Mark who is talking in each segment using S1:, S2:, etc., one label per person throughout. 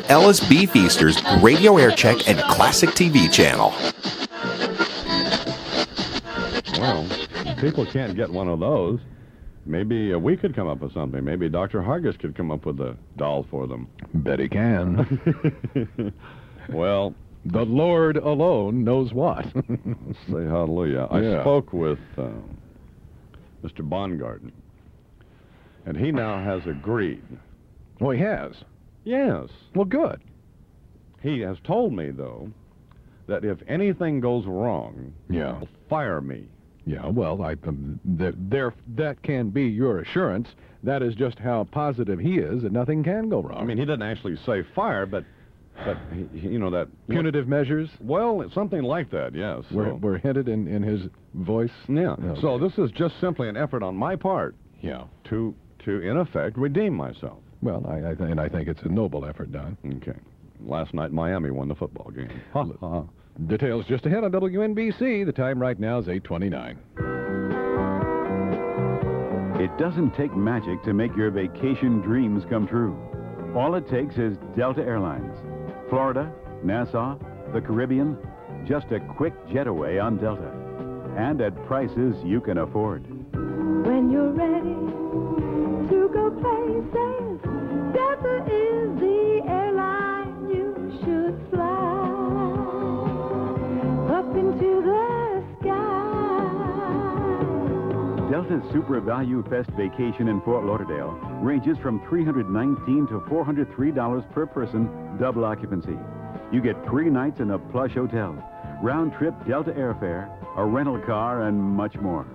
S1: Ellis B. Feaster's Radio Aircheck and Classic TV channel.
S2: Well, people can't get one of those. Maybe we could come up with something. Maybe Dr. Hargis could come up with a doll for them.
S3: Bet he can.
S2: Well,
S3: the Lord alone knows what.
S2: say hallelujah. I spoke with Mr. Bongarden, and he now has agreed.
S3: Oh, he has?
S2: Yes.
S3: Well, good.
S2: He has told me, though, that if anything goes wrong, he'll fire me.
S3: Yeah, well, that can be your assurance. That is just how positive he is that nothing can go wrong.
S2: I mean, he didn't actually say fire, but you know that...
S3: Punitive measures?
S2: Well, something like that, yes.
S3: Were hinted in his voice?
S2: Yeah.
S3: Okay.
S2: So this is just simply an effort on my part to in effect, redeem myself.
S3: Well, I think it's a noble effort, Don.
S2: Okay. Last night, Miami won the football game.
S3: Details just ahead on WNBC. The time right now is 8:29.
S4: It doesn't take magic to make your vacation dreams come true. All it takes is Delta Airlines. Florida, Nassau, the Caribbean, just a quick jetaway on Delta. And at prices you can afford.
S5: When you're ready to go places, Delta is the airline you should fly. Up into the sky.
S4: Delta's Super Value Fest vacation in Fort Lauderdale ranges from $319 to $403 per person, double occupancy. You get 3 nights in a plush hotel, round-trip Delta airfare, a rental car, and much more.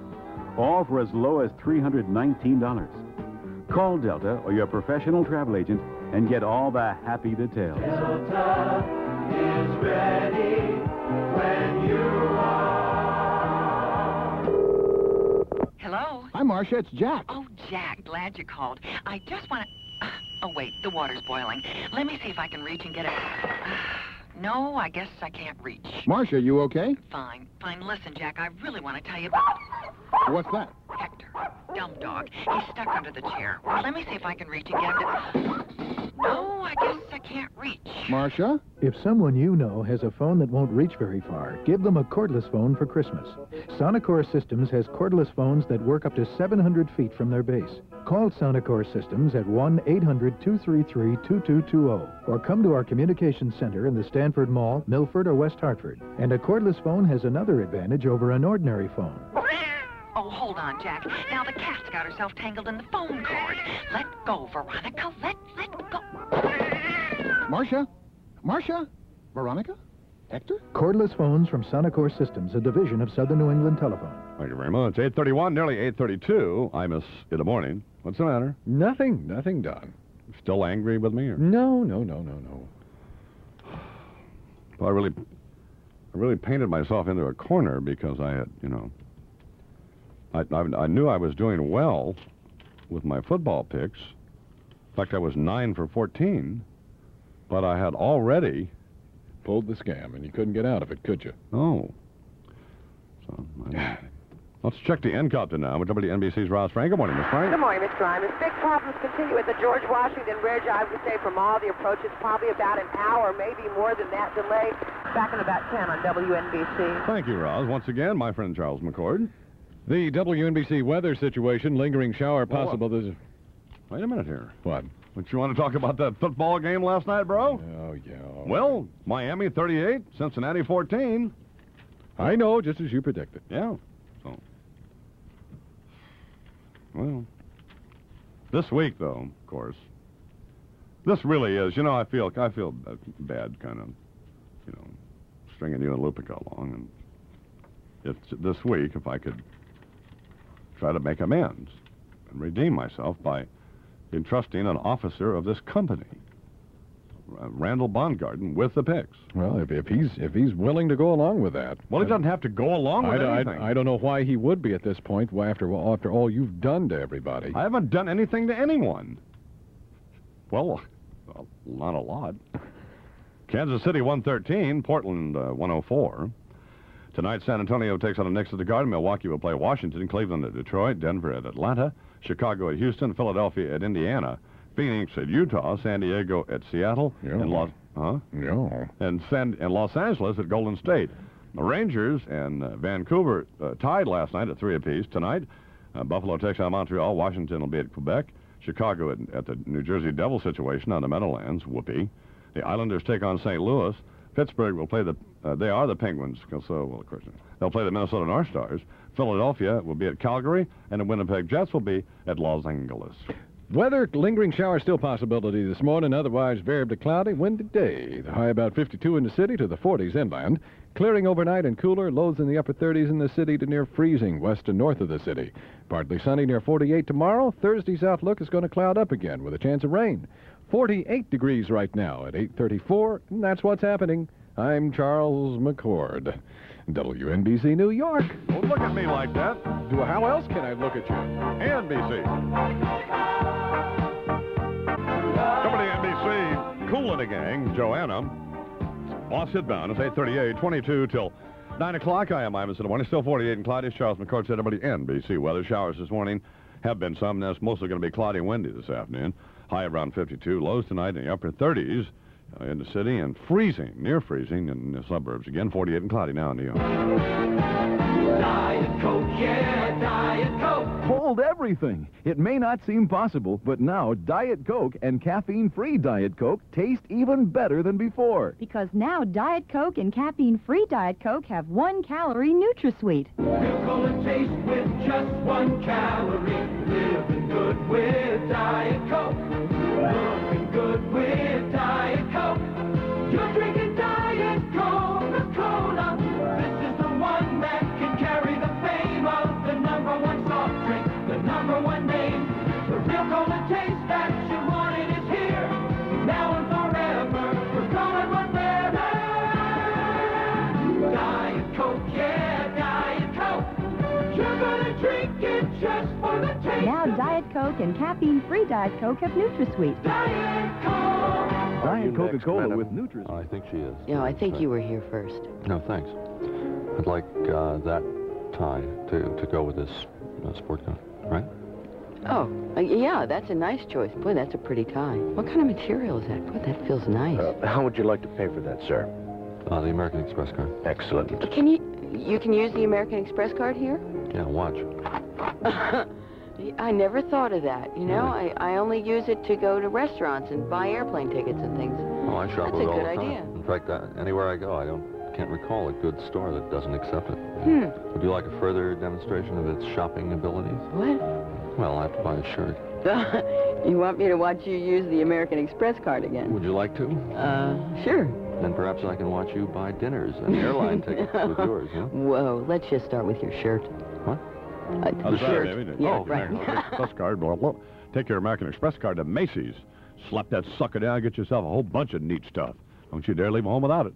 S4: All for as low as $319. Call Delta or your professional travel agent and get all the happy details.
S6: Delta is ready when you are.
S7: Hello?
S8: Hi, Marcia. It's Jack.
S7: Oh, Jack, glad you called. I just want to... Oh, wait, the water's boiling. Let me see if I can reach and get it... No, I guess I can't reach.
S8: Marcia, you okay?
S7: Fine. Listen, Jack, I really want to tell you about...
S8: What's that?
S7: Hector. Dumb dog. He's stuck under the chair. Let me see if I can reach and get him to... No, I guess I can't reach.
S8: Marcia?
S9: If someone you know has a phone that won't reach very far, give them a cordless phone for Christmas. Sonicor Systems has cordless phones that work up to 700 feet from their base. Call Sonicor Systems at 1-800-233-2220 or come to our communications center in the Stanford Mall, Milford, or West Hartford. And a cordless phone has another advantage over an ordinary phone.
S7: Oh, hold on, Jack. Now the cat's got herself tangled in the phone cord. Let go, Veronica. Let go.
S8: Marcia? Marcia? Veronica? Hector?
S9: Cordless phones from Sonicor Systems, a division of Southern New England Telephone.
S2: Thank you very much. 8:31, nearly 8:32. Imus in the morning. What's the matter?
S3: Nothing, Don.
S2: Still angry with me? Or?
S3: No.
S2: Well, I really painted myself into a corner because I had, I knew I was doing well with my football picks. In fact, I was 9 for 14, but I had already
S3: pulled the scam, and you couldn't get out of it, could you?
S2: No. So, let's check the NCOPTA now with WNBC's Ross Frank. Good morning, Miss Frank.
S10: Good morning, Mr. Imus. Big problems continue at the George Washington Bridge. I would say from all the approaches, probably about an hour, maybe more than that delay. Back in about 10 on WNBC.
S2: Thank you, Ross. Once again, my friend Charles McCord.
S3: The WNBC weather situation, lingering shower possible.
S2: Wait a minute here.
S3: What?
S2: Don't you want to talk about that football game last night, bro?
S3: Oh, yeah.
S2: Well, Miami 38, Cincinnati 14.
S3: I know, just as you predicted.
S2: Yeah. So, well, this week, though, of course, this really is, I feel bad kind of, stringing you and Lupica along. And it's this week, if I could try to make amends and redeem myself by entrusting an officer of this company, Randall Bongarden, with the picks.
S3: Well, if he's willing to go along with that.
S2: Well, he doesn't have to go along with anything.
S3: I don't know why he would be at this point after all you've done to everybody.
S2: I haven't done anything to anyone. Well, not a lot. Kansas City 113, Portland 104. Tonight, San Antonio takes on the Knicks at the Garden. Milwaukee will play Washington, Cleveland at Detroit, Denver at Atlanta, Chicago at Houston, Philadelphia at Indiana. Phoenix at Utah, San Diego at Seattle, and Los Angeles at Golden State. The Rangers and Vancouver tied last night at 3 apiece. Tonight, Buffalo takes on Montreal. Washington will be at Quebec. Chicago at the New Jersey Devil situation on the Meadowlands. Whoopee. The Islanders take on St. Louis. Pittsburgh will play they are the Penguins, so, well, of course, they'll play the Minnesota North Stars. Philadelphia will be at Calgary, and the Winnipeg Jets will be at Los Angeles.
S3: Weather, lingering showers still possibility this morning, otherwise variably cloudy, windy day. The high about 52 in the city to the 40s inland. Clearing overnight and cooler, lows in the upper 30s in the city to near freezing west and north of the city. Partly sunny near 48 tomorrow. Thursday's outlook is going to cloud up again with a chance of rain. 48 degrees right now at 8:34, and that's what's happening. I'm Charles McCord, WNBC New York.
S2: Don't look at me like that.
S3: Well, how else can I look at you?
S2: NBC. WNBC, Cool in the Gang, Joanna. Boss Hidbound, it's 8:38, 22 till 9 o'clock. I am Imus In The Morning, still 48 and cloudy. Charles McCord said WNBC weather. Showers this morning have been some. That's mostly going to be cloudy and windy this afternoon. High around 52. Lows tonight in the upper 30s in the city, and freezing, near freezing in the suburbs. Again, 48 and cloudy now in New York.
S6: Diet Coke, yeah, Diet Coke.
S11: Hold everything. It may not seem possible, but now Diet Coke and caffeine-free Diet Coke taste even better than before.
S12: Because now Diet Coke and caffeine-free Diet Coke have 1-calorie NutraSweet.
S6: Real cool and taste with just 1 calorie. Living good with Diet Coke. Looking good with Diet Coke. You're drinking Diet Coca-Cola. This is the one that can carry the fame of the #1 soft drink, the #1 name. The real cola taste that you wanted is here. Now and forever, we're gonna run better. Diet Coke, yeah, Diet Coke. You're gonna drink it just for the taste.
S12: Now Diet Coke and caffeine-free Diet Coke have NutraSweet.
S6: Diet Coke.
S11: Diet Coca-Cola with NutraSweet.
S13: I think she is.
S14: Yeah, I think you were here first.
S13: No, thanks. I'd like that tie to go with this sport coat, right?
S14: Oh, yeah, that's a nice choice. Boy, that's a pretty tie. What kind of material is that? Boy, that feels nice.
S15: How would you like to pay for that, sir?
S13: The American Express card.
S15: Excellent.
S14: Can you can use the American Express card here?
S13: Yeah, watch.
S14: I never thought of that. You know, I only use it to go to restaurants and buy airplane tickets and things.
S13: Oh, I shop
S14: That's
S13: it
S14: a
S13: all
S14: good
S13: the time.
S14: idea.
S13: In fact, anywhere I go, I can't recall a good store that doesn't accept it. Would you like a further demonstration of its shopping abilities?
S14: What?
S13: Well, I have to buy a shirt.
S14: You want me to watch you use the American Express card again?
S13: Would you like to?
S14: Sure.
S13: Then perhaps I can watch you buy dinners and airline tickets with yours, huh?
S14: Whoa, let's just start with your shirt.
S13: What?
S14: The shirt. Yeah, right.
S2: American Express card. Well, take your American Express card to Macy's. Slap that sucker down, get yourself a whole bunch of neat stuff. Don't you dare leave home without it.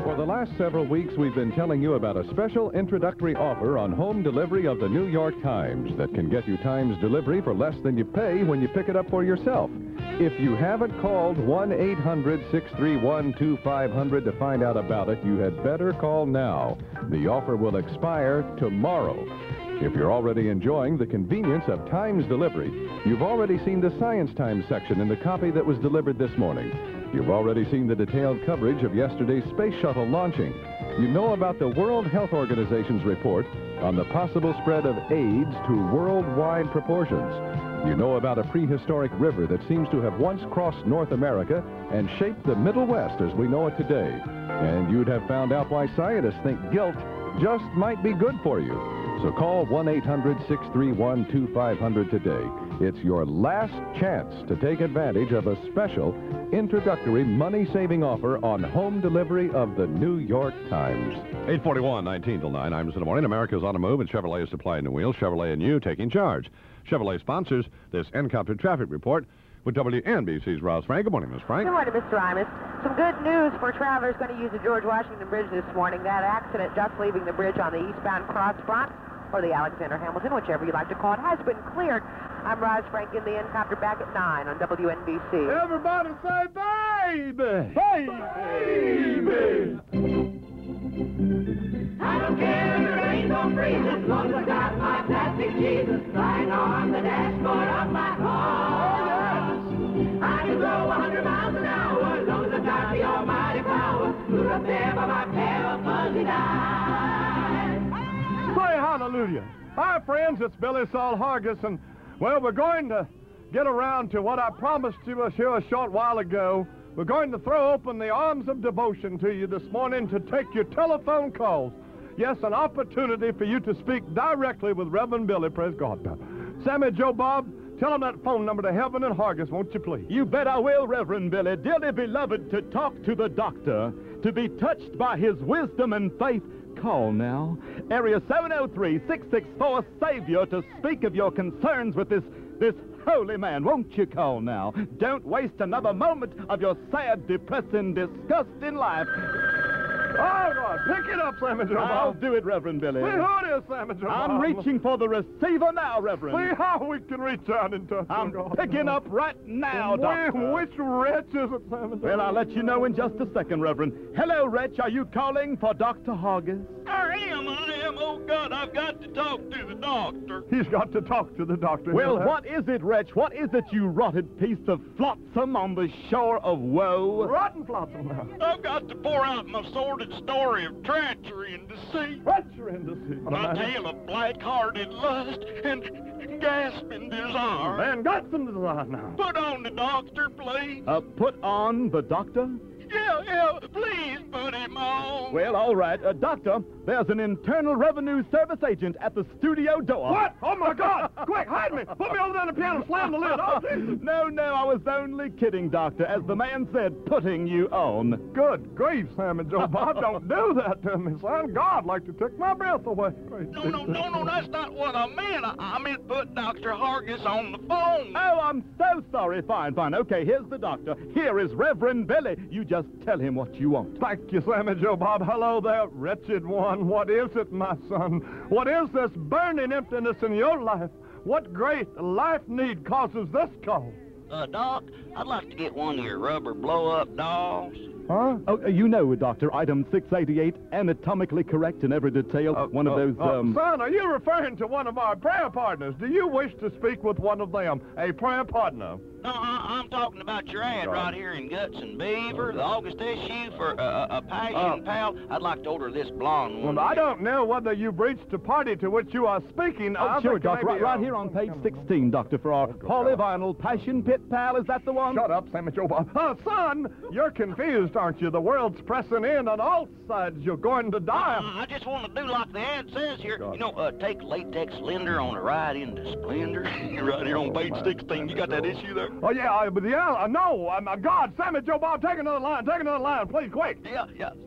S3: For the last several weeks, we've been telling you about a special introductory offer on home delivery of the New York Times that can get you Times delivery for less than you pay when you pick it up for yourself. If you haven't called 1-800-631-2500 to find out about it, you had better call now. The offer will expire tomorrow. If you're already enjoying the convenience of Times delivery, you've already seen the Science Times section in the copy that was delivered this morning. You've already seen the detailed coverage of yesterday's space shuttle launching. You know about the World Health Organization's report on the possible spread of AIDS to worldwide proportions. You know about a prehistoric river that seems to have once crossed North America and shaped the Middle West as we know it today. And you'd have found out why scientists think guilt just might be good for you. So call 1-800-631-2500 today. It's your last chance to take advantage of a special introductory money-saving offer on home delivery of the New York Times.
S2: 8:41, 19 till 9. Imus In The Morning. America's on the move, and Chevrolet is supplying the wheels. Chevrolet and you taking charge. Chevrolet sponsors this Encounter Traffic Report with WNBC's Ross Frank. Good morning, Miss Frank.
S10: Good morning, Mr. Imus. Some good news for travelers going to use the George Washington Bridge this morning. That accident just leaving the bridge on the eastbound cross front, or the Alexander Hamilton, whichever you like to call it, has been cleared. I'm Roz Frank in the Encounter back at 9 on WNBC.
S6: Everybody say baby! Baby! I don't care if there ain't no won't freeze as long as I got my plastic Jesus lying on the dashboard of my car. I can go 100 miles an hour as long as I got the almighty power. Put up there by my pair of fuzzy dice.
S2: Say hallelujah. Hi, friends, it's Billy Saul Hargis, and, well, we're going to get around to what I promised to us here a short while ago. We're going to throw open the arms of devotion to you this morning to take your telephone calls. Yes, an opportunity for you to speak directly with Reverend Billy, praise God. Sammy Joe Bob, tell him that phone number to Heaven and Hargis, won't you please?
S11: You bet I will, Reverend Billy. Dearly beloved, to talk to the doctor, to be touched by his wisdom and faith, call now. Area 703-664-SAVIOR to speak of your concerns with this holy man. Won't you call now? Don't waste another moment of your sad, depressing, disgusting life.
S2: Oh, God, pick it up, Sammy Joe Bob.
S11: I'll do it, Reverend Billy.
S2: See who it is, Sammy Joe Bob.
S11: I'm reaching for the receiver now, Reverend.
S2: See how we can reach out and touch
S11: I'm picking up right now, Doctor.
S2: Which wretch is it, Sammy Joe?
S11: Well, I'll let you know in just a second, Reverend. Hello, wretch. Are you calling for Dr. Hargis?
S16: I am. Oh, God, I've got to talk to the doctor.
S2: He's got to talk to the doctor.
S11: Well, what is it, wretch? What is it, you rotted piece of flotsam on the shore of woe?
S2: Rotten flotsam now.
S16: I've got to pour out my sordid story of treachery and deceit.
S2: Treachery and deceit.
S16: My tale of black-hearted lust and gasping desire.
S2: Man, got some desire now.
S16: Put on the doctor, please.
S11: Put on the doctor?
S16: Yeah, please put him on.
S11: Well, all right. Doctor, there's an Internal Revenue Service agent at the studio door.
S2: What? Oh, my God! Quick, hide me! Put me over there on the piano, slam the lid. Oh, Jesus!
S11: No, I was only kidding, Doctor. As the man said, putting you on.
S2: Good grief, Sammy Joe Bob. Don't do that to me, son. God like to take my breath away.
S16: No, that's not what I meant. I meant put Dr. Hargis on the phone.
S11: Oh, I'm so sorry. Fine. Okay, here's the doctor. Here is Reverend Billy. You just tell him what you want.
S2: Thank you, Sammy Joe Bob. Hello there, wretched one. What is it, my son? What is this burning emptiness in your life? What great life need causes this call?
S16: Doc, I'd like to get one of your rubber blow-up dolls.
S2: Huh?
S11: Oh, you know, Doctor, item 688, anatomically correct in every detail. One of those,
S2: Son, are you referring to one of our prayer partners? Do you wish to speak with one of them, a prayer partner?
S16: No, I'm talking about your ad right here in Guts and Beaver, the August issue for a Passion Pal. I'd like to order this blonde one.
S2: Well, I don't know whether you've reached the party to which you are speaking.
S11: Oh, sure, Doctor. Right here on page 16, Doctor, for our polyvinyl Passion Pit Pal. Is that the one?
S2: Shut up, Sammy Joe Bob. Son, you're confused, aren't you? The world's pressing in on all sides. You're going to die.
S16: I just want to do like the ad says here. You know, take latex lender on a ride into Splendor. Right here on page 16. You got that issue there?
S2: Oh, yeah, no. My God, Sammy Joe Bob, take another line, please, quick.
S16: Yeah.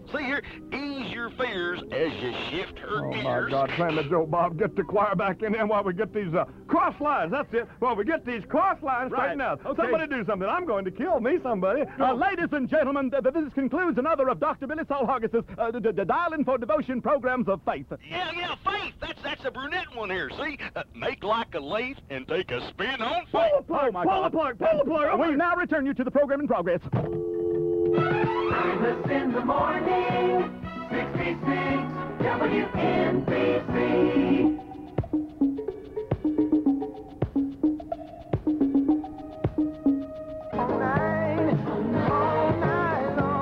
S16: See here, ease your fears as you shift her gears.
S2: Oh, my God, Sammy Joe Bob, get the choir back in there while we get these cross lines. That's it. While we get these cross lines straightened out.
S11: Okay.
S2: Somebody do something. I'm going to kill me, somebody.
S11: Ladies and gentlemen, this concludes another of Dr. Billy Saul Hargis's Dial-In for Devotion programs of faith.
S16: Yeah, faith. That's a brunette one here, see? Make like a lathe and take a spin on faith.
S2: Pull the plug.
S11: We now return you to the program in progress.
S6: Imus in the morning, 66 WNBC.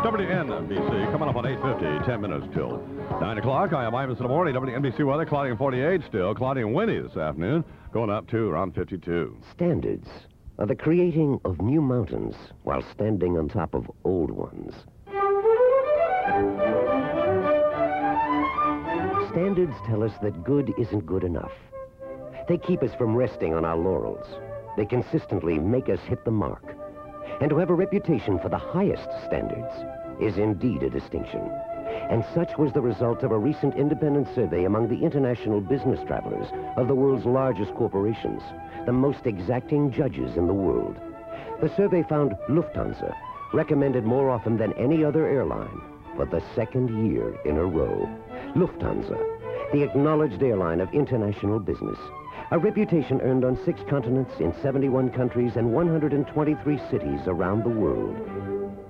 S2: WNBC, coming up on 8:50, 10 minutes till 9 o'clock. I am Imus in the morning. WNBC weather, cloudy and 48 still. Cloudy and windy this afternoon, going up to around 52.
S17: Standards are the creating of new mountains while standing on top of old ones. Standards tell us that good isn't good enough. They keep us from resting on our laurels. They consistently make us hit the mark. And to have a reputation for the highest standards is indeed a distinction. And such was the result of a recent independent survey among the international business travelers of the world's largest corporations, the most exacting judges in the world. The survey found Lufthansa recommended more often than any other airline for the second year in a row. Lufthansa, the acknowledged airline of international business. A reputation earned on 6 continents in 71 countries and 123 cities around the world.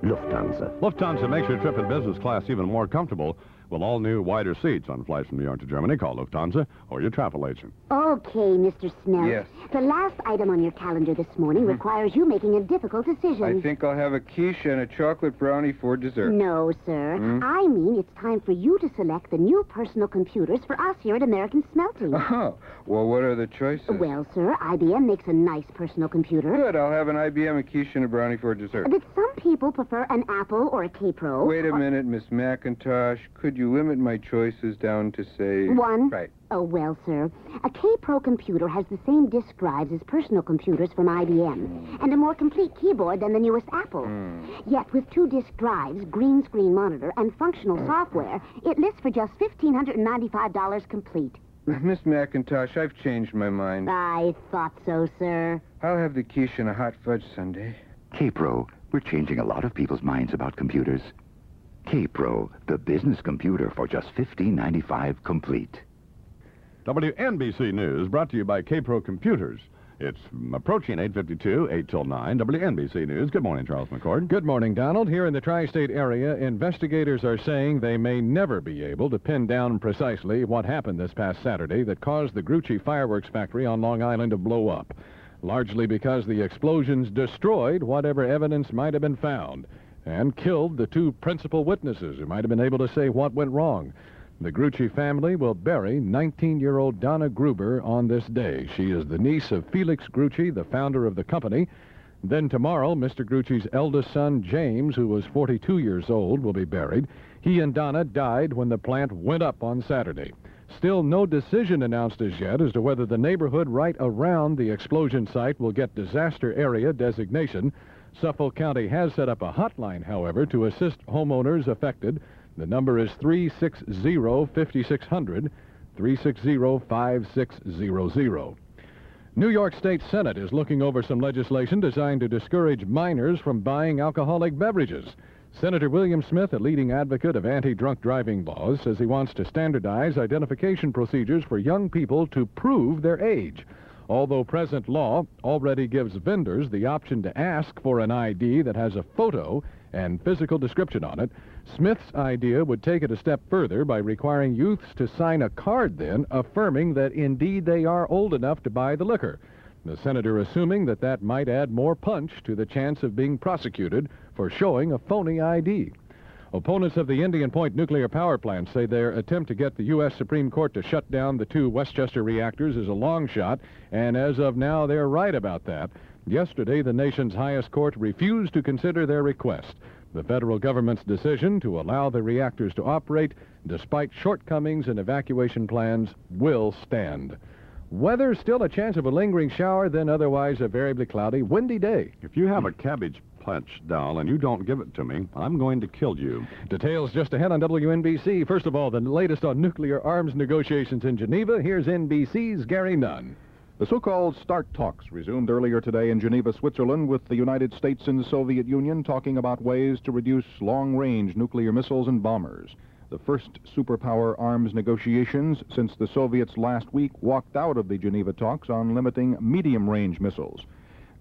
S17: Lufthansa.
S2: Lufthansa makes your trip in business class even more comfortable with all new wider seats on flights from New York to Germany. Call Lufthansa or your travel agent.
S18: Okay, Mr. Snell.
S19: Yes.
S18: The last item on your calendar this morning requires you making a difficult decision.
S19: I think I'll have a quiche and a chocolate brownie for dessert.
S18: No, sir. I mean, it's time for you to select the new personal computers for us here at American Smelting.
S19: Oh, well, what are the choices?
S18: Well, sir, IBM makes a nice personal computer.
S19: Good, I'll have an IBM, a quiche, and a brownie for dessert.
S18: But some people prefer an Apple or a K-Pro.
S19: Wait a minute, Miss McIntosh. Could you limit my choices down to, say...
S18: One?
S19: Right.
S18: Oh, well, sir, a K-Pro computer has the same disk drives as personal computers from IBM, and a more complete keyboard than the newest Apple. Yet, with 2 disk drives, green screen monitor, and functional software, it lists for just $1,595 complete.
S19: Miss McIntosh, I've changed my mind.
S18: I thought so, sir.
S19: I'll have the quiche and a hot fudge sundae.
S20: K-Pro, we're changing a lot of people's minds about computers. K-Pro, the business computer for just $15.95 complete.
S2: WNBC News brought to you by K-Pro Computers. It's approaching 8:52, 8 till 9. WNBC News. Good morning, Charles McCord.
S3: Good morning, Donald. Here in the tri-state area, investigators are saying they may never be able to pin down precisely what happened this past Saturday that caused the Grucci fireworks factory on Long Island to blow up, largely because the explosions destroyed whatever evidence might have been found and killed the 2 principal witnesses who might have been able to say what went wrong. The Grucci family will bury 19-year-old Donna Gruber on this day. She is the niece of Felix Grucci, the founder of the company. Then tomorrow, Mr. Grucci's eldest son, James, who was 42 years old, will be buried. He and Donna died when the plant went up on Saturday. Still no decision announced as yet as to whether the neighborhood right around the explosion site will get disaster area designation. Suffolk County has set up a hotline, however, to assist homeowners affected. The number is 360-5600, 360-5600. New York State Senate is looking over some legislation designed to discourage minors from buying alcoholic beverages. Senator William Smith, a leading advocate of anti-drunk driving laws, says he wants to standardize identification procedures for young people to prove their age. Although present law already gives vendors the option to ask for an ID that has a photo and physical description on it, Smith's idea would take it a step further by requiring youths to sign a card then affirming that indeed they are old enough to buy the liquor. The senator assuming that that might add more punch to the chance of being prosecuted for showing a phony ID. Opponents of the Indian Point nuclear power plant say their attempt to get the U.S. Supreme Court to shut down the 2 Westchester reactors is a long shot, and as of now, they're right about that. Yesterday, the nation's highest court refused to consider their request. The federal government's decision to allow the reactors to operate, despite shortcomings in evacuation plans, will stand. Weather, still a chance of a lingering shower, then otherwise a variably cloudy, windy day.
S2: If you have a Cabbage Patch doll and you don't give it to me, I'm going to kill you.
S3: Details just ahead on WNBC. First of all, the latest on nuclear arms negotiations in Geneva. Here's NBC's Gary Nunn.
S21: The so-called START talks resumed earlier today in Geneva, Switzerland, with the United States and the Soviet Union talking about ways to reduce long-range nuclear missiles and bombers. The first superpower arms negotiations since the Soviets last week walked out of the Geneva talks on limiting medium-range missiles.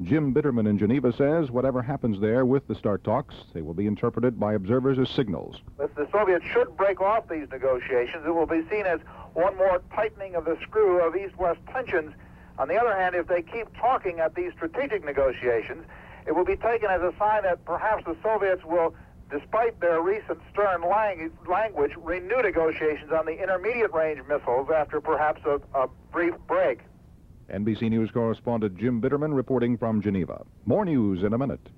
S21: Jim Bitterman in Geneva says whatever happens there with the START talks, they will be interpreted by observers as signals.
S22: If the Soviets should break off these negotiations, it will be seen as one more tightening of the screw of East-West tensions. On the other hand, if they keep talking at these strategic negotiations, it will be taken as a sign that perhaps the Soviets will, despite their recent stern language, renew negotiations on the intermediate-range missiles after perhaps a brief break.
S21: NBC News correspondent Jim Bitterman reporting from Geneva. More news in a minute.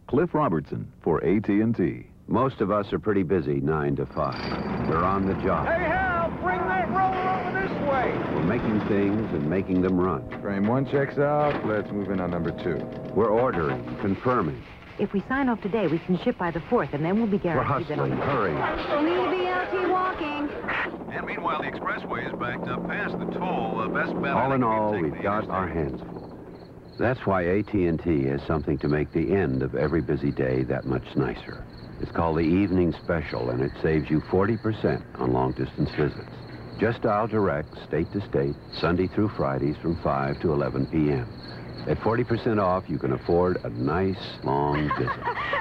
S23: Cliff Robertson for AT&T.
S24: Most of us are pretty busy 9 to 5. We're on the job.
S25: Hey, Hal, bring that roller over this way.
S24: We're making things and making them run.
S23: Frame 1 checks out. Let's move in on number 2.
S24: We're ordering, confirming.
S10: If we sign off today, we can ship by the 4th, and then we'll be guaranteed that on the...
S24: Hurry.
S12: Need BLT walking.
S13: And meanwhile, the expressway is backed up past the toll. Best bet.
S24: All in all, we've got our hands full. That's why AT&T has something to make the end of every busy day that much nicer. It's called the Evening Special, and it saves you 40% on long-distance visits. Just dial direct, state to state, Sunday through Fridays from 5 to 11 p.m. At 40% off, you can afford a nice, long visit.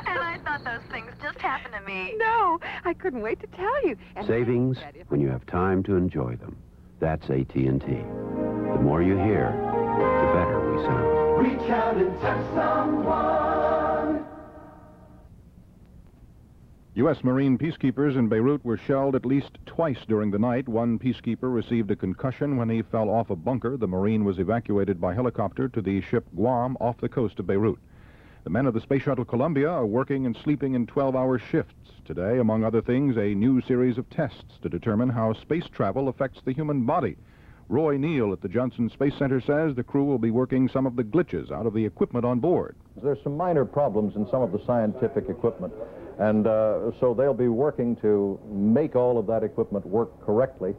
S12: And I thought those things just happened to me. No, I couldn't wait to tell you. And
S24: Savings when you have time to enjoy them. That's AT&T. The more you hear, the better we sound.
S6: Reach out and touch someone.
S21: U.S. Marine peacekeepers in Beirut were shelled at least twice during the night. One peacekeeper received a concussion when he fell off a bunker. The Marine was evacuated by helicopter to the ship Guam off the coast of Beirut. The men of the Space Shuttle Columbia are working and sleeping in 12-hour shifts. Today, among other things, a new series of tests to determine how space travel affects the human body. Roy Neal at the Johnson Space Center says the crew will be working some of the glitches out of the equipment on board.
S3: There's some minor problems in some of the scientific equipment, and so they'll be working to make all of that equipment work correctly.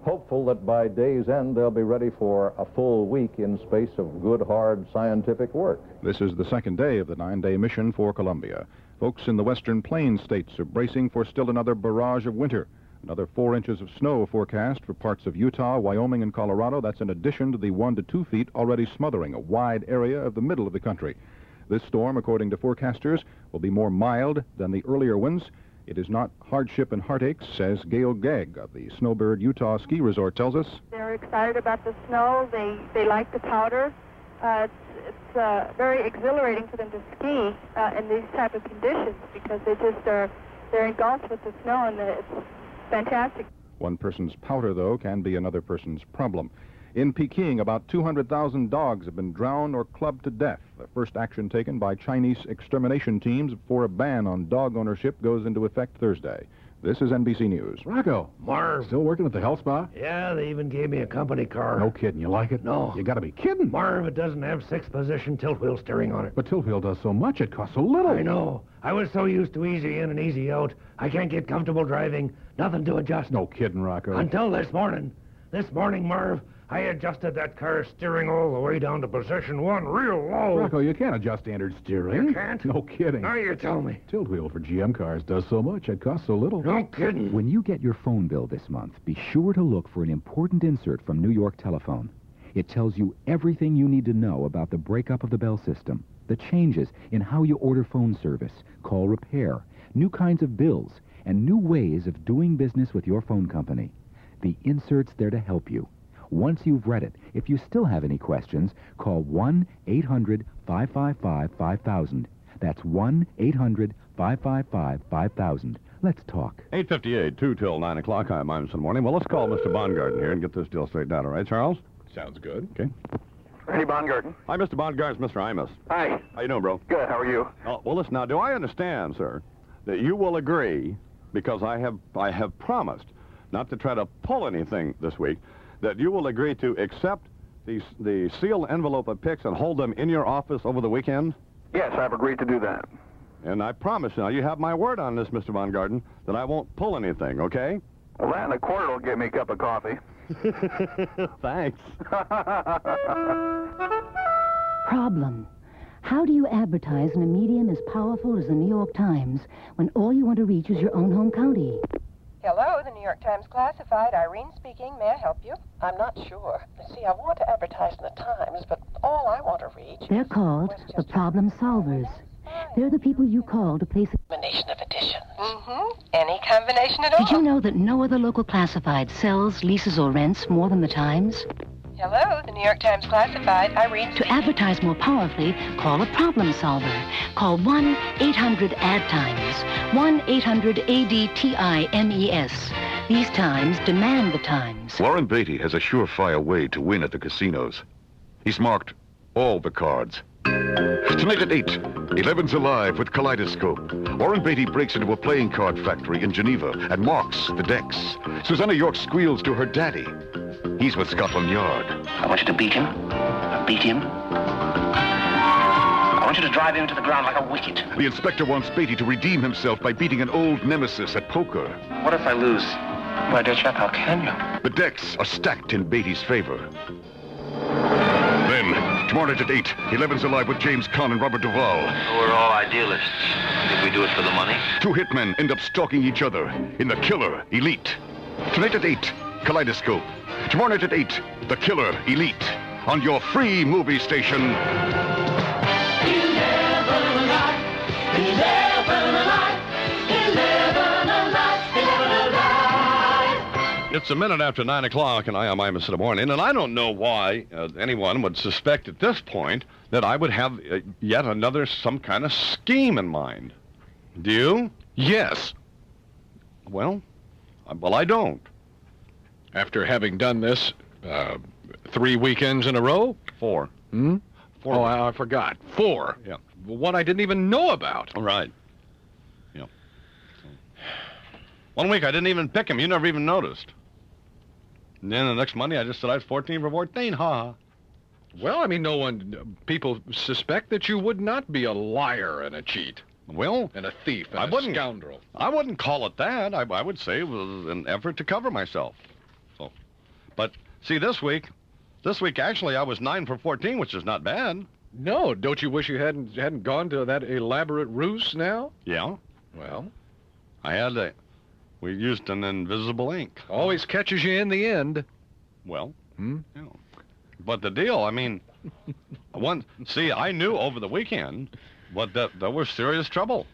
S3: Hopeful that by day's end they'll be ready for a full week in space of good, hard scientific work.
S21: This is the second day of the 9-day mission for Columbia. Folks in the western plains states are bracing for still another barrage of winter. Another 4 inches of snow forecast for parts of Utah, Wyoming, and Colorado. That's in addition to the 1 to 2 feet already smothering a wide area of the middle of the country. This storm, according to forecasters, will be more mild than the earlier ones. It is not hardship and heartaches, says Gail Gegg of the Snowbird Utah Ski Resort tells us.
S1: They're excited about the snow. They like the powder. It's very exhilarating for them to ski in these type of conditions because they're engulfed with the snow, and it's fantastic.
S21: One person's powder, though, can be another person's problem. In Peking, about 200,000 dogs have been drowned or clubbed to death. The first action taken by Chinese extermination teams before a ban on dog ownership goes into effect Thursday. This is NBC News.
S4: Rocco.
S5: Marv.
S4: Still working at the health spa?
S5: Yeah, they even gave me a company car.
S4: No kidding. You like it?
S5: No.
S4: You gotta be kidding.
S5: Marv, it doesn't have 6-position tilt wheel steering on it.
S4: But tilt wheel does so much, it costs so little.
S5: I know. I was so used to easy in and easy out, I can't get comfortable driving. Nothing to adjust.
S4: No kidding, Rocco.
S5: Until this morning. This morning, Marv, I adjusted that car steering all the way down to position 1 real low.
S4: Rocco, you can't adjust standard steering.
S5: You can't?
S4: No kidding.
S5: Now you tell me.
S4: Tilt wheel for GM cars does so much, it costs so little.
S5: No kidding.
S7: When you get your phone bill this month, be sure to look for an important insert from New York Telephone. It tells you everything you need to know about the breakup of the Bell system, the changes in how you order phone service, call repair, new kinds of bills, and new ways of doing business with your phone company. The insert's there to help you. Once you've read it, if you still have any questions, call 1-800-555-5000. That's 1-800-555-5000. Let's talk.
S2: 8:58, 2 till 9 o'clock. Hi, Imus in the Morning. Well, let's call Mr. Baumgarten here and get this deal straightened out, all right, Charles?
S21: Sounds good.
S2: Okay.
S8: Ernie Baumgarten.
S2: Hi, Mr. Baumgarten. It's Mr. Imus.
S8: Hi.
S2: How you doing, bro?
S8: Good. How are you?
S2: Oh, well, listen, now, do I understand, sir, that you will agree, because I have promised not to try to pull anything this week, that you will agree to accept the sealed envelope of pics and hold them in your office over the weekend?
S8: Yes, I've agreed to do that.
S2: And I promise now, you have my word on this, Mr. Baumgarten, that I won't pull anything, okay?
S8: Well, that and a quarter will get me a cup of coffee.
S2: Thanks.
S26: Problem. How do you advertise in a medium as powerful as the New York Times when all you want to reach is your own home county?
S10: Hello, the New York Times Classified. Irene speaking. May I help you? I'm not sure. See, I want to advertise in the Times, but all I want to reach
S26: They're called the problem solvers. They're the people you call to place a
S10: combination of editions. Mm-hmm. Any combination at all.
S26: Did you know that no other local classified sells, leases, or rents more than the Times?
S10: Hello, the New York Times Classified. Irene
S26: To advertise more powerfully, call a problem solver. Call 1-800-AD-TIMES. 1-800-ADTIMES. These times demand the Times.
S27: Warren Beatty has a surefire way to win at the casinos. He's marked all the cards. Tonight at 8, 11's Alive with Kaleidoscope. Warren Beatty breaks into a playing card factory in Geneva and marks the decks. Susanna York squeals to her daddy. He's with Scotland Yard.
S28: I want you to beat him. Beat him. I want you to drive him to the ground like a wicket.
S27: The inspector wants Beatty to redeem himself by beating an old nemesis at poker.
S28: What if I lose? My dear chap, how can you?
S27: The decks are stacked in Beatty's favor. Then, tomorrow night at 8, 11's Alive with James Caan and Robert Duvall.
S16: We're all idealists. Think we do it for the money?
S27: 2 hitmen end up stalking each other in The Killer Elite. Tonight at 8, Kaleidoscope. Tomorrow night at 8, The Killer Elite. On your free movie station.
S6: 11 Alive, 11 Alive,
S2: It's a minute after 9 o'clock, and I am Imus In The Morning, and I don't know why anyone would suspect at this point that I would have yet another some kind of scheme in mind. Do you?
S4: Yes.
S2: Well, I don't.
S4: After having done this 3 weekends in a row?
S2: 4.
S4: 4. Oh, I forgot. 4.
S2: Yeah.
S4: One I didn't even know about.
S2: All right. Yeah. 1 week I didn't even pick him. You never even noticed. And then the next Monday I just said I was 14 for 14. Ha.
S4: Well, I mean, people suspect that you would not be a liar and a cheat.
S2: Well,
S4: and a thief and a scoundrel.
S2: I wouldn't call it that. I would say it was an effort to cover myself. So, but see, this week actually I was 9 for 14, which is not bad.
S4: No, don't you wish you hadn't gone to that elaborate ruse now?
S2: Yeah.
S4: Well,
S2: we used an invisible ink.
S4: Always catches you in the end.
S2: Well, yeah. But the deal, I mean, I knew over the weekend, but there was serious trouble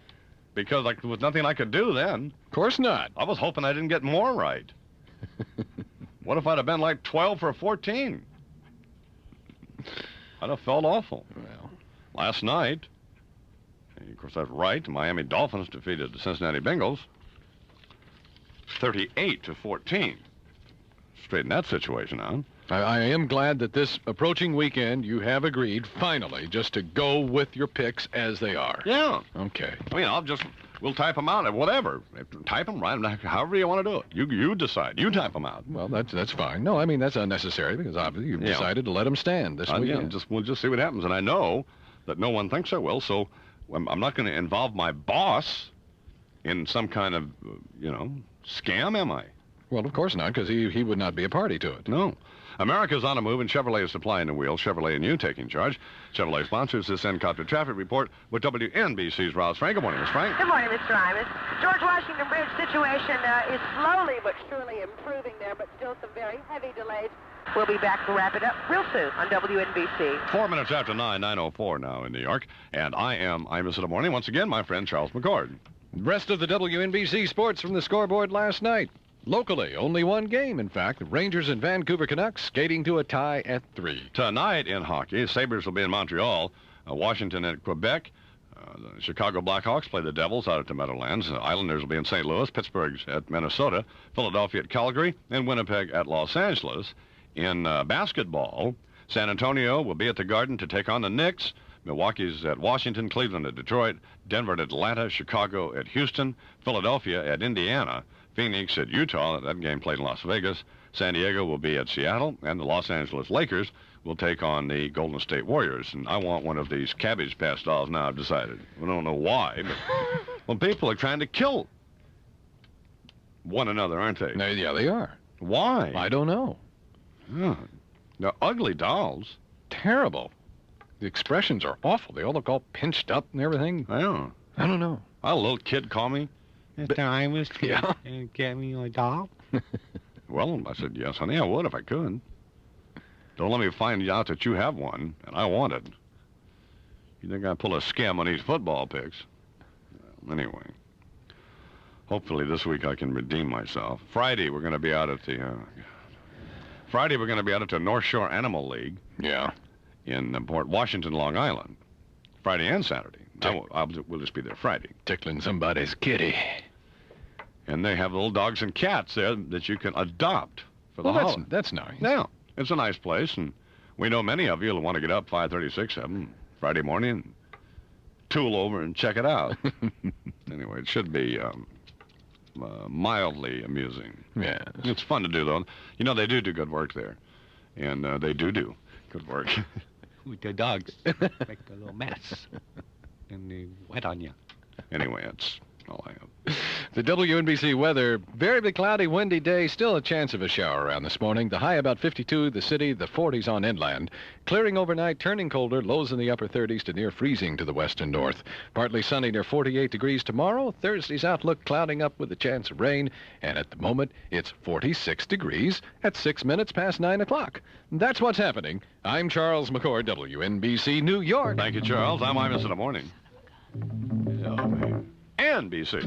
S2: because there was nothing I could do then.
S4: Of course not.
S2: I was hoping I didn't get more right. What if I'd have been like 12 for 14? I'd have felt awful.
S4: Well,
S2: last night, of course, I was right. The Miami Dolphins defeated the Cincinnati Bengals 38 to 14. Straighten that situation out.
S4: I am glad that this approaching weekend you have agreed, finally, just to go with your picks as they are.
S2: Yeah.
S4: Okay.
S2: I mean, we'll type them out, whatever. Type them, write them, however you want to do it. You decide. You type them out.
S4: Well, that's fine. No, I mean, that's unnecessary because obviously you've decided to let them stand this weekend.
S2: Yeah, we'll just see what happens. And I know that no one thinks I will, so I'm not going to involve my boss in some kind of, scam, am I?
S4: Well, of course not, because he would not be a party to it.
S2: No. America's on a move, and Chevrolet is supplying the wheels. Chevrolet and you taking charge. Chevrolet sponsors this Untitled Chapter report with WNBC's Rouse Frank. Good morning, Miss Frank.
S10: Good morning, Mr. Imus. George Washington Bridge situation is slowly but surely improving there, but still some very heavy delays. We'll be back to wrap it up real soon on WNBC.
S2: 4 minutes after 9:04 now in New York, and I am Imus In The Morning. Once again, my friend Charles McCord.
S4: Rest of the WNBC sports from the scoreboard last night. Locally, only one game, in fact. The Rangers and Vancouver Canucks skating to a tie at 3.
S2: Tonight in hockey, Sabres will be in Montreal, Washington at Quebec. The Chicago Blackhawks play the Devils out at the Meadowlands. The Islanders will be in St. Louis, Pittsburgh's at Minnesota, Philadelphia at Calgary, and Winnipeg at Los Angeles. In basketball, San Antonio will be at the Garden to take on the Knicks. Milwaukee's at Washington, Cleveland at Detroit, Denver at Atlanta, Chicago at Houston, Philadelphia at Indiana, Phoenix at Utah. That game played in Las Vegas. San Diego will be at Seattle, and the Los Angeles Lakers will take on the Golden State Warriors. And I want one of these Cabbage Patch dolls now, I've decided. I don't know why, but well, people are trying to kill one another, aren't they?
S4: Yeah, they are.
S2: Why?
S4: I don't know.
S2: They're ugly dolls.
S4: Terrible. The expressions are awful. They all look all pinched up and everything.
S2: I know.
S4: I don't know.
S2: I had a little kid call me.
S9: Mr. Imus,
S4: yeah.
S9: Get me a doll?
S2: Well, I said, yes, honey, I would if I could. Don't let me find out that you have one, and I want it. You think I pull a scam on these football picks? Well, anyway, hopefully this week I can redeem myself. Friday, we're going to be out at the... North Shore Animal League.
S4: Yeah.
S2: In Port Washington, Long Island. Friday and Saturday. We'll just be there Friday.
S4: Tickling somebody's kitty.
S2: And they have little dogs and cats there that you can adopt for the holiday.
S4: That's nice.
S2: Yeah, it's a nice place, and we know many of you will want to get up 5:30, 6, 7 Friday morning, tool over and check it out. Anyway, it should be mildly amusing.
S4: Yeah.
S2: It's fun to do, though. You know, they do good work there, and they do good work.
S9: With the dogs. Make a little mess. And they wet on you.
S2: Anyway, that's all I have.
S4: The WNBC weather, variably cloudy, windy day, still a chance of a shower around this morning. The high about 52, the city, the 40s on inland. Clearing overnight, turning colder, lows in the upper 30s to near freezing to the west and north. Partly sunny near 48 degrees tomorrow. Thursday's outlook clouding up with a chance of rain. And at the moment, it's 46 degrees at 6 minutes past 9 o'clock. That's what's happening. I'm Charles McCord, WNBC New York.
S2: Thank you, Charles. I'm Imus In The Morning. NBC.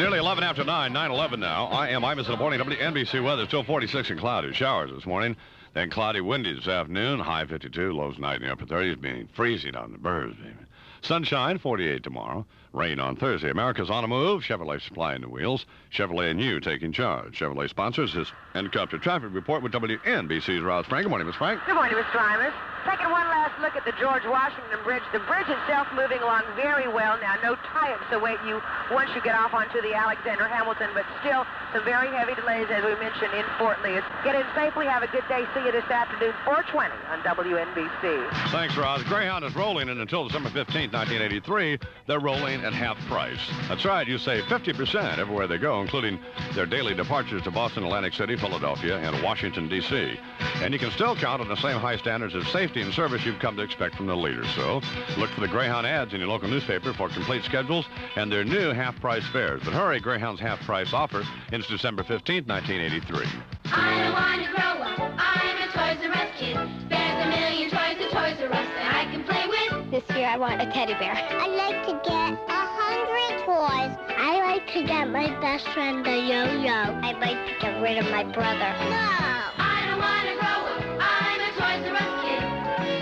S2: Nearly 11 after 9, 9:11 now. I am Imus In The Morning, WNBC weather. Still 46 and cloudy. Showers this morning. Then cloudy, windy this afternoon. High 52. Lows night in the upper 30s. Meaning freezing on the birds, baby. Sunshine, 48 tomorrow. Rain on Thursday. America's on a move. Chevrolet supplying the wheels. Chevrolet and you taking charge. Chevrolet sponsors this Untitled Chapter report with WNBC's Rouse Frank. Good morning, Miss Frank.
S10: Good morning, Mr. Imus. Taking one last look at the George Washington Bridge. The bridge itself moving along very well now. No tie-ups await you once you get off onto the Alexander Hamilton, but still some very heavy delays, as we mentioned, in Fort Lee. Get in safely. Have a good day. See you this afternoon, 4:20 on WNBC.
S2: Thanks, Roz. Greyhound is rolling, and until December 15th, 1983, they're rolling at half price. That's right. You save 50% everywhere they go, including their daily departures to Boston, Atlantic City, Philadelphia, and Washington, D.C. And you can still count on the same high standards of safety and service you've come to expect from the leaders. So look for the Greyhound ads in your local newspaper for complete schedules and their new half-price fares. But hurry, Greyhound's half-price offer ends December 15th, 1983.
S6: I don't want to grow up. I'm a Toys R Us kid. There's a million toys at Toys R Us that I can play with.
S11: This year I want a teddy bear.
S14: I'd like to get 100 toys. I like to get my best friend a yo-yo. I'd like to get rid of my brother. No!
S6: I don't want to grow up. I'm a Toys R Us kid.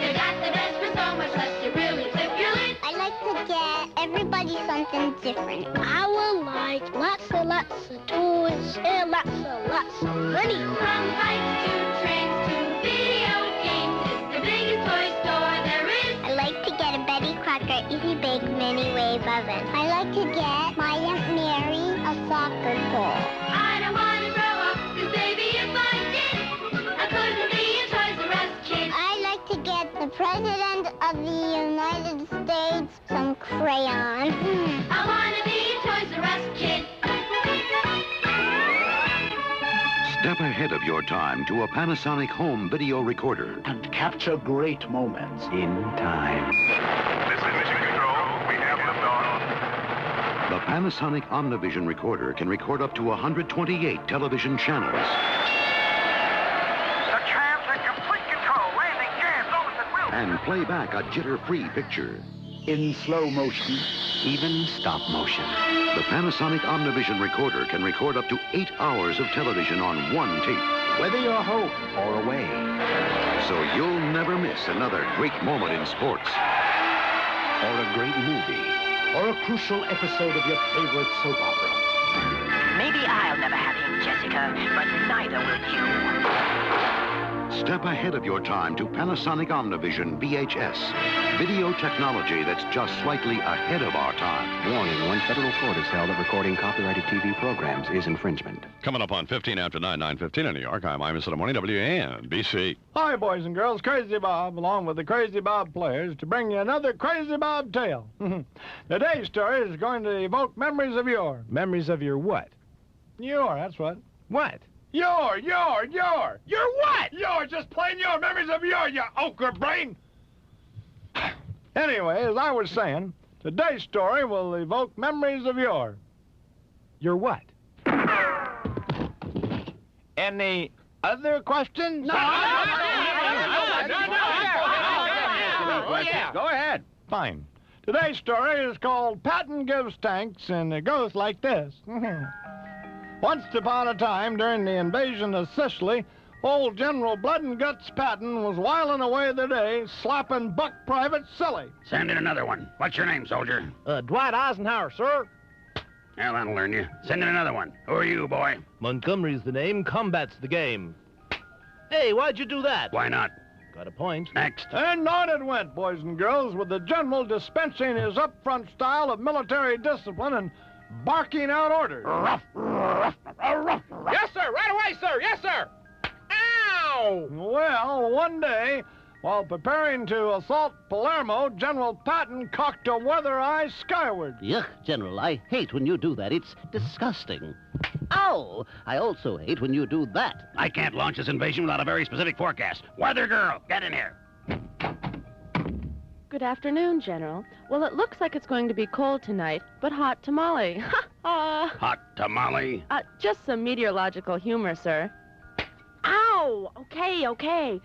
S6: They got the best for so much less to really flip your lid.
S14: I like to get everybody something different. I would like lots of toys and lots of money.
S6: From bikes to trains to video games, it's the biggest toy store there is.
S14: I like to get a Betty Crocker Easy Bake Mini Wave Oven. I like to get my Aunt Mary a soccer ball.
S6: I don't want to grow up, 'cause baby, if I did, I couldn't be a Toys R Us kid.
S14: I like to get the President of the United States some crayons.
S6: I want to be a Toys R Us kid.
S15: Step ahead of your time to a Panasonic home video recorder.
S17: And capture great moments in time.
S15: This is Mission Control. We have liftoff. The Panasonic Omnivision recorder can record up to 128 television channels.
S17: The trams are in complete control. Landing gears, nose and wheels.
S15: And play back a jitter-free picture.
S17: In slow motion, even stop motion.
S15: The Panasonic Omnivision recorder can record up to 8 hours of television on one tape.
S17: Whether you're home or away.
S15: So you'll never miss another great moment in sports.
S17: Or a great movie. Or a crucial episode of your favorite soap opera.
S10: Maybe I'll never have him, Jessica, but neither will you.
S15: Step ahead of your time to Panasonic Omnivision VHS. Video technology that's just slightly ahead of our time.
S18: Warning, when federal court is held that recording copyrighted TV programs is infringement.
S2: Coming up on 15 after 9, 9:15 in New York, I'm Imus In The Morning, WNBC.
S19: Hi, boys and girls. Crazy Bob, along with the Crazy Bob players, to bring you another Crazy Bob tale. Today's story is going to evoke memories of yore.
S20: Memories of your what?
S19: Yore, that's what.
S20: What?
S19: Yore! You're what? You're just plain your memories of yore, you ochre brain! Anyway, as I was saying, today's story will evoke memories of yore.
S20: Your what?
S19: Any other questions?
S20: No.
S19: Go ahead. Fine. Today's story is called Patton Gives Thanks, and it goes like this. Once upon a time, during the invasion of Sicily, old General Blood and Guts Patton was whiling away the day, slapping buck private silly.
S22: Send in another one. What's your name, soldier?
S19: Dwight Eisenhower, sir.
S22: Well, that'll learn you. Send in another one. Who are you, boy?
S29: Montgomery's the name, combat's the game. Hey, why'd you do that?
S22: Why not?
S29: Got a point.
S22: Next.
S19: And on it went, boys and girls, with the general dispensing his up-front style of military discipline and barking out orders.
S20: Ruff, ruff, ruff, ruff. Yes, sir. Right away, sir. Yes, sir. Ow!
S19: Well, one day, while preparing to assault Palermo, General Patton cocked a weather eye skyward.
S30: Yuck, General, I hate when you do that. It's disgusting. Ow! I also hate when you do that.
S22: I can't launch this invasion without a very specific forecast. Weather girl, get in here.
S31: Good afternoon, General. Well, it looks like it's going to be cold tonight, but hot tamale.
S22: Hot tamale?
S31: Just some meteorological humor, sir. Ow! Okay.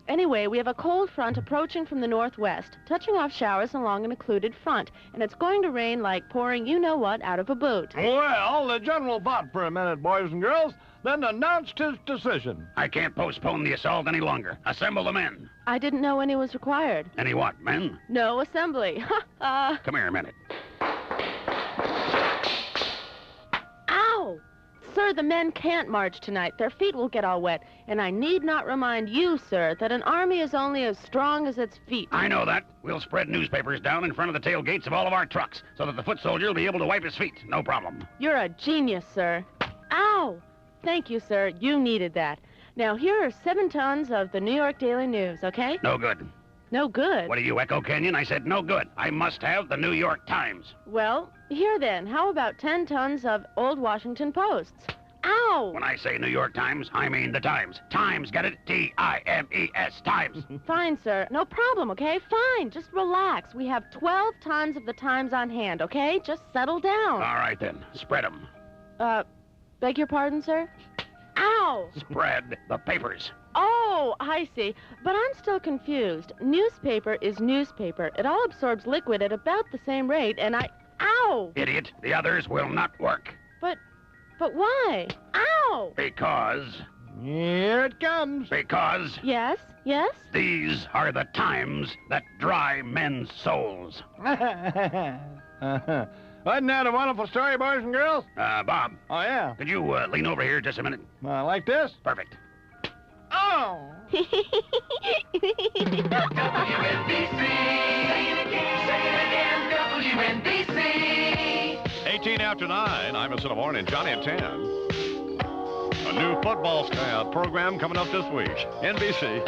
S31: Anyway, we have a cold front approaching from the northwest, touching off showers along an occluded front, and it's going to rain like pouring you-know-what out of a boot.
S19: Well, the general thought for a minute, boys and girls, then announced his decision.
S22: I can't postpone the assault any longer. Assemble the men.
S31: I didn't know any was required.
S22: Any what, men?
S31: No assembly.
S22: Come here a minute.
S31: Ow! Sir, the men can't march tonight. Their feet will get all wet. And I need not remind you, sir, that an army is only as strong as its feet.
S22: I know that. We'll spread newspapers down in front of the tailgates of all of our trucks so that the foot soldier will be able to wipe his feet. No problem.
S31: You're a genius, sir. Ow! Thank you, sir. You needed that. Now, here are 7 tons of the New York Daily News, okay?
S22: No good.
S31: No good?
S22: What are you, Echo Canyon? I said no good. I must have the New York Times.
S31: Well, here then. How about 10 tons of Old Washington Posts? Ow!
S22: When I say New York Times, I mean the Times. Times, get it? T-I-M-E-S, Times.
S31: Fine, sir. No problem, okay? Fine. Just relax. We have 12 tons of the Times on hand, okay? Just settle down.
S22: All right, then. Spread them.
S31: Beg your pardon, sir? Ow!
S22: Spread the papers.
S31: Oh, I see. But I'm still confused. Newspaper is newspaper. It all absorbs liquid at about the same rate, and Ow!
S22: Idiot. The others will not work.
S31: But why? Ow!
S22: Because...
S19: Here it comes.
S22: Because...
S31: Yes?
S22: These are the times that dry men's souls.
S19: Wasn't that a wonderful story, boys and girls?
S22: Bob.
S19: Oh, yeah?
S22: Could you lean over here just a minute?
S19: Like this?
S22: Perfect.
S19: Oh!
S6: WNBC. Say it again, WNBC.
S2: 18 after 9, Imus In The Morning, Johnny at 10. A new football program coming up this week. NBC.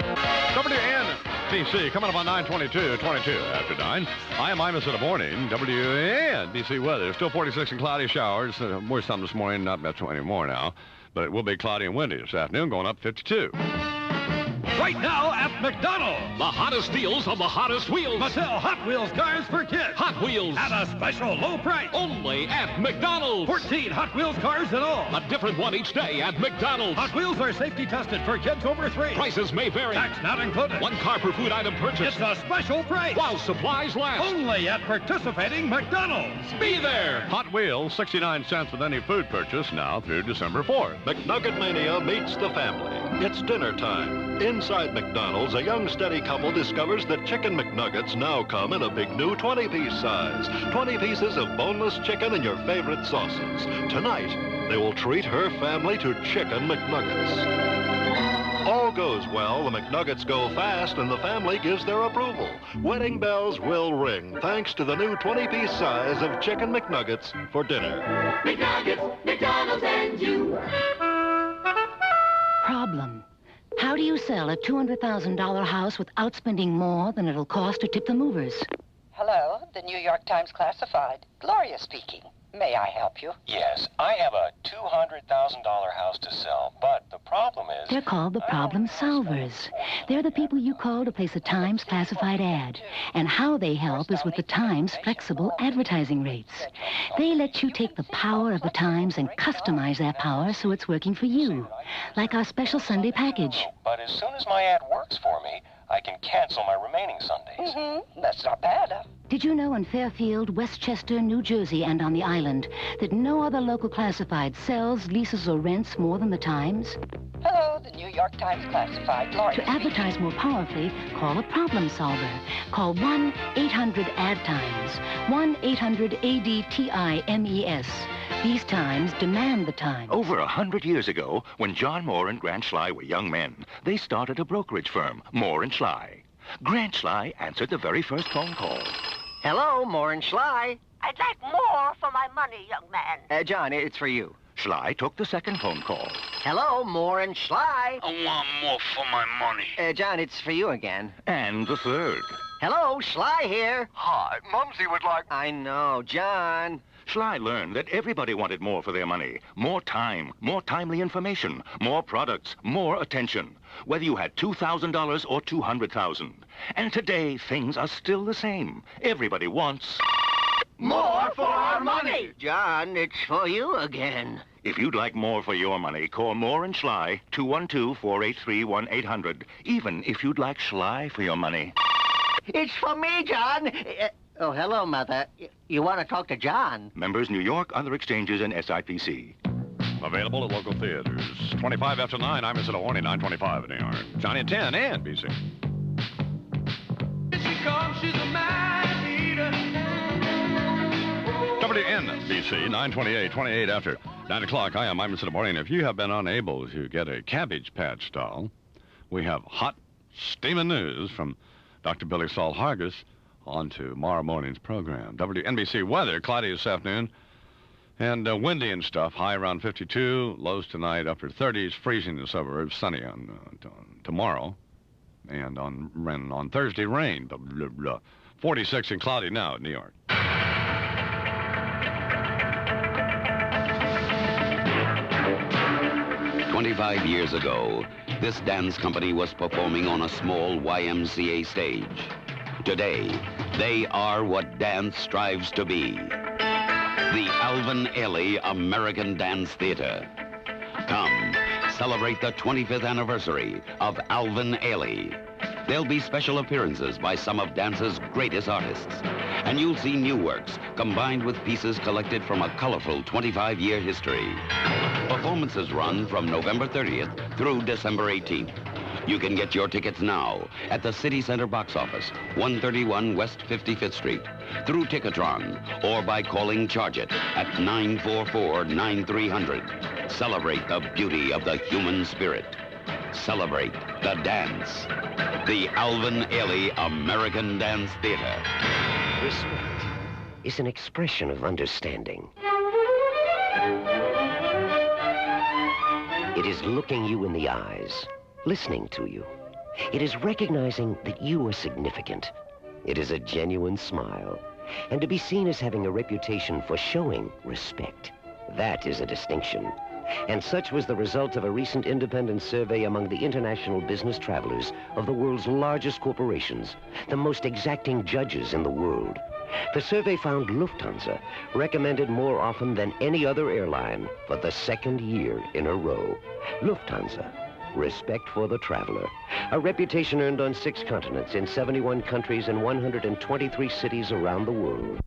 S2: WNBC coming up on 9:22, 22 after 9. I am Imus In The Morning, WNBC weather. Still 46 and cloudy showers. More sun this morning, not much anymore now. But it will be cloudy and windy this afternoon, going up 52.
S1: Right now at McDonald's. The hottest deals on the hottest wheels. Mattel Hot Wheels cars for kids. Hot Wheels. At a special low price. Only at McDonald's. 14 Hot Wheels cars in all. A different one each day at McDonald's. Hot Wheels are safety tested for kids over 3. Prices may vary. Tax not included. 1 car per food item purchase. It's a special price. While supplies last. Only at participating McDonald's. Be there.
S2: Hot Wheels, 69 cents with any food purchase now through December 4th.
S3: McNugget Mania meets the family. It's dinner time. Inside McDonald's, a young, steady couple discovers that Chicken McNuggets now come in a big new 20-piece size. 20 pieces of boneless chicken and your favorite sauces. Tonight, they will treat her family to Chicken McNuggets. All goes well, the McNuggets go fast, and the family gives their approval. Wedding bells will ring, thanks to the new 20-piece size of Chicken McNuggets for dinner.
S6: McNuggets, McDonald's and you.
S26: Problem. How do you sell a $200,000 house without spending more than it'll cost to tip the movers?
S5: Hello, the New York Times Classified. Gloria speaking. May I help you?
S7: Yes, I have a $200,000 house to sell, but the problem is...
S26: They're called the problem solvers. They're the people you call to place a Times classified ad. And how they help is with the Times flexible advertising rates. They let you take the power of the Times and customize that power so it's working for you. Like our special Sunday package.
S7: But as soon as my ad works for me, I can cancel my remaining Sundays.
S5: That's not bad.
S26: Did you know in Fairfield, Westchester, New Jersey, and on the island that no other local classified sells, leases, or rents more than the Times?
S5: Hello, the New York Times Classified. Gloria
S26: To advertise more powerfully, call a problem solver. Call 1-800-AD-TIMES. 1-800-ADTIMES. These times demand the Times.
S11: Over 100 years ago, when John Moore and Grant Schley were young men, they started a brokerage firm, Moore and Schley. Grant Schley answered the very first phone call.
S30: Hello, Moore and Schley.
S12: I'd like more for my money, young man.
S30: John, it's for you.
S11: Schley took the second phone call.
S30: Hello, Moore and Schley.
S22: I want more for my money.
S30: John, it's for you again.
S11: And the third.
S30: Hello, Schley here.
S11: Hi, Mumsy would like...
S30: I know, John.
S11: Schley learned that everybody wanted more for their money. More time, more timely information, more products, more attention. Whether you had $2,000 or $200,000. And today, things are still the same. Everybody wants...
S30: More for our money. John, it's for you again.
S11: If you'd like more for your money, call Moore and Schley, 212-483-1800. Even if you'd like Schley for your money.
S30: It's for me, John. Oh, hello, Mother. You want to talk to John?
S11: Members New York, other exchanges, and SIPC.
S2: Available at local theaters. 25 after 9, Imus In The Morning, 9:25 in New York. Johnny at 10 and BC.
S6: Here she comes, she's a man eater.
S2: WNBC, 9:28, 28 after 9 o'clock. Hi, I'm Imus In The Morning. If you have been unable to get a Cabbage Patch doll, we have hot, steaming news from Dr. Billy Saul Hargis on tomorrow morning's program. WNBC weather, cloudy this afternoon. And windy and stuff, high around 52, lows tonight upper 30s, freezing in the suburbs, sunny on tomorrow. And on Thursday, rain. 46 and cloudy now in New York.
S15: 25 years ago, this dance company was performing on a small YMCA stage. Today, they are what dance strives to be. The Alvin Ailey American Dance Theater. Come, celebrate the 25th anniversary of Alvin Ailey. There'll be special appearances by some of dance's greatest artists. And you'll see new works combined with pieces collected from a colorful 25-year history. Performances run from November 30th through December 18th. You can get your tickets now at the City Center box office, 131 West 55th Street, through Ticketron, or by calling Charge It at 944-9300. Celebrate the beauty of the human spirit. Celebrate the dance. The Alvin Ailey American Dance Theater.
S30: Respect is an expression of understanding. It is looking you in the eyes, listening to you. It is recognizing that you are significant. It is a genuine smile. And to be seen as having a reputation for showing respect. That is a distinction. And such was the result of a recent independent survey among the international business travelers of the world's largest corporations, the most exacting judges in the world. The survey found Lufthansa recommended more often than any other airline for the second year in a row. Lufthansa. Respect for the traveler. A reputation earned on 6 continents, in 71 countries, and 123 cities around the world.